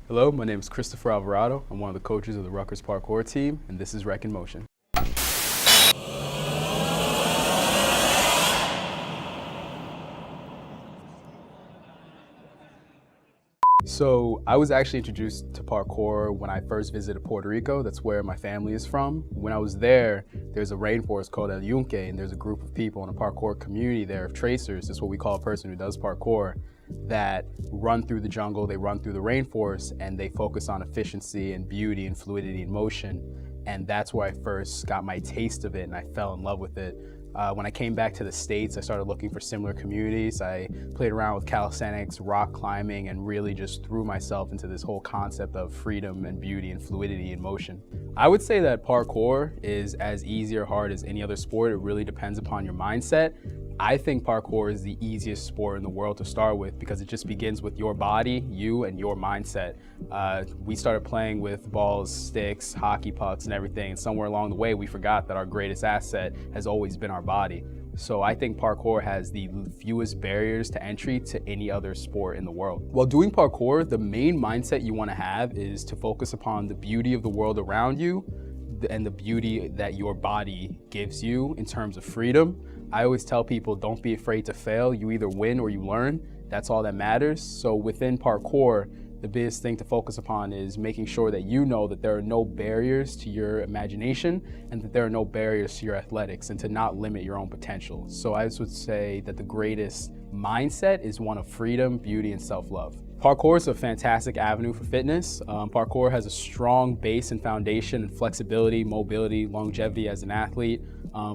Hello, my name is Christopher Alvarado. I'm one of the coaches of the Rutgers Parkour team, and this is Rec in Motion. So I was actually introduced to parkour when I first visited Puerto Rico. That's where my family is from. When I was there, there's a rainforest called El Yunque, and there's a group of people in a parkour community there of tracers. That's what we call a person who does parkour, that run through the jungle, they run through the rainforest, and they focus on efficiency and beauty and fluidity and motion. And that's where I first got my taste of it, and I fell in love with it. When I came back to the States, I started looking for similar communities. I played around with calisthenics, rock climbing, and really just threw myself into this whole concept of freedom and beauty and fluidity and motion. I would say that parkour is as easy or hard as any other sport. It really depends upon your mindset. I think parkour is the easiest sport in the world to start with because it just begins with your body, you, and your mindset. We started playing with balls, sticks, hockey pucks, and everything. And somewhere along the way, we forgot that our greatest asset has always been our body. So I think parkour has the fewest barriers to entry to any other sport in the world. While doing parkour, the main mindset you want to have is to focus upon the beauty of the world around you and the beauty that your body gives you in terms of freedom. I always tell people, don't be afraid to fail. You either win or you learn. That's all that matters. So within parkour, the biggest thing to focus upon is making sure that you know that there are no barriers to your imagination and that there are no barriers to your athletics, and to not limit your own potential. So I would say that the greatest mindset is one of freedom, beauty, and self-love. Parkour is a fantastic avenue for fitness. Parkour has a strong base and foundation in flexibility, mobility, longevity as an athlete.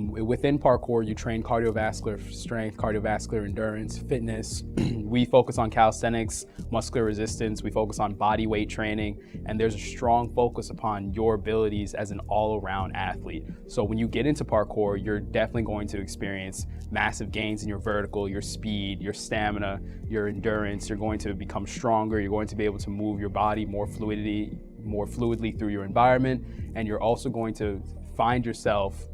Within parkour, you train cardiovascular strength, cardiovascular endurance, fitness. We focus on calisthenics, muscular resistance. We focus on body weight training, and there's a strong focus upon your abilities as an all-around athlete. So when you get into parkour, you're definitely going to experience massive gains in your vertical, your speed, your stamina, your endurance. You're going to become stronger. You're going to be able to move your body more fluidly through your environment, and you're also going to find yourself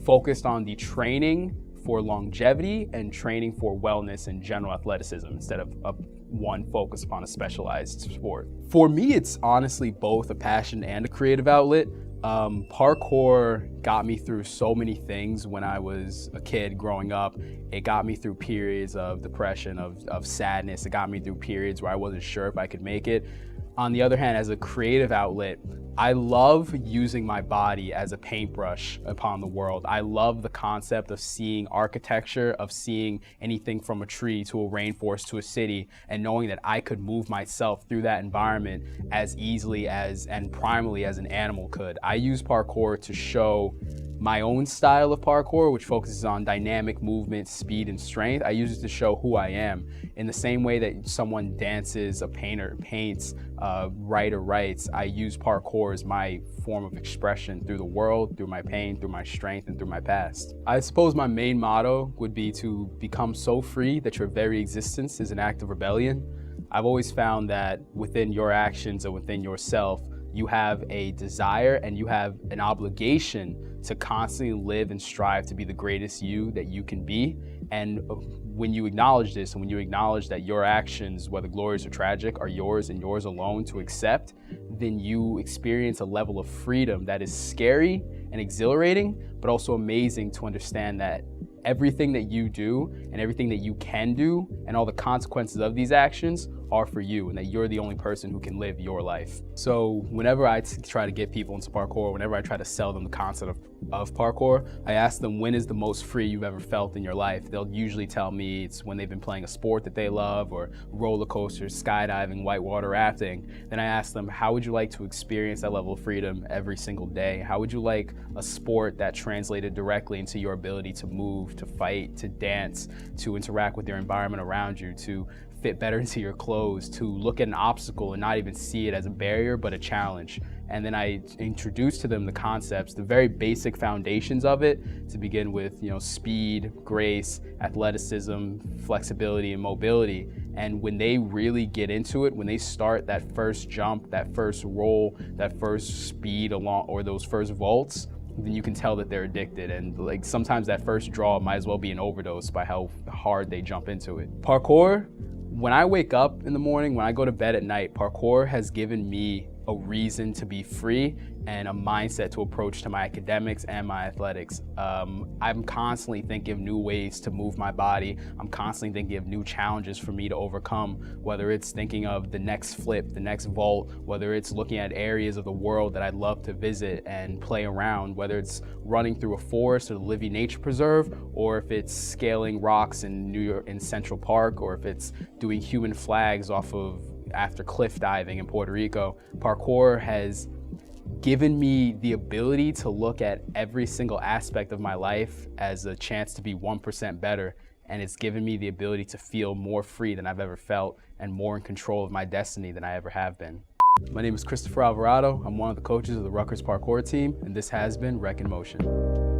focused on the training for longevity and training for wellness and general athleticism instead of one focus upon a specialized sport. For me, it's honestly both a passion and a creative outlet. Parkour got me through so many things when I was a kid growing up. It got me through periods of depression, of sadness. It got me through periods where I wasn't sure if I could make it. On the other hand, as a creative outlet, I love using my body as a paintbrush upon the world. I love the concept of seeing architecture, of seeing anything from a tree to a rainforest to a city, and knowing that I could move myself through that environment as easily as and primarily as an animal could. I use parkour to show my own style of parkour, which focuses on dynamic movement, speed, and strength. I use it to show who I am. In the same way that someone dances, a painter paints, writer writes, I use parkour as my form of expression through the world, through my pain, through my strength, and through my past. I suppose my main motto would be to become so free that your very existence is an act of rebellion. I've always found that within your actions and within yourself, you have a desire and you have an obligation to constantly live and strive to be the greatest you that you can be. And when you acknowledge this, and when you acknowledge that your actions, whether glorious or tragic, are yours and yours alone to accept, then you experience a level of freedom that is scary and exhilarating, but also amazing to understand that everything that you do and everything that you can do and all the consequences of these actions are for you, and that you're the only person who can live your life. So whenever I try to get people into parkour, whenever I try to sell them the concept of parkour, I ask them, when is the most free you've ever felt in your life? They'll usually tell me it's when they've been playing a sport that they love, or roller coasters, skydiving, whitewater rafting. Then I ask them, how would you like to experience that level of freedom every single day? How would you like a sport that translated directly into your ability to move, to fight, to dance, to interact with your environment around you, to fit better into your clothes, to look at an obstacle and not even see it as a barrier, but a challenge? And then I introduce to them the concepts, the very basic foundations of it, to begin with, speed, grace, athleticism, flexibility, and mobility. And when they really get into it, when they start that first jump, that first roll, that first speed along, or those first vaults, then you can tell that they're addicted. And like sometimes that first draw might as well be an overdose by how hard they jump into it. Parkour, When I wake up in the morning, when I go to bed at night, parkour has given me a reason to be free and a mindset to approach to my academics and my athletics. I'm constantly thinking of new ways to move my body. I'm constantly thinking of new challenges for me to overcome, whether it's thinking of the next flip, the next vault, whether it's looking at areas of the world that I'd love to visit and play around, whether it's running through a forest or the Living Nature Preserve, or if it's scaling rocks in New York in Central Park, or if it's doing human flags after cliff diving in Puerto Rico. Parkour has given me the ability to look at every single aspect of my life as a chance to be 1% better, and it's given me the ability to feel more free than I've ever felt and more in control of my destiny than I ever have been. My name is Christopher Alvarado. I'm one of the coaches of the Rutgers Parkour team, and this has been Rec in Motion.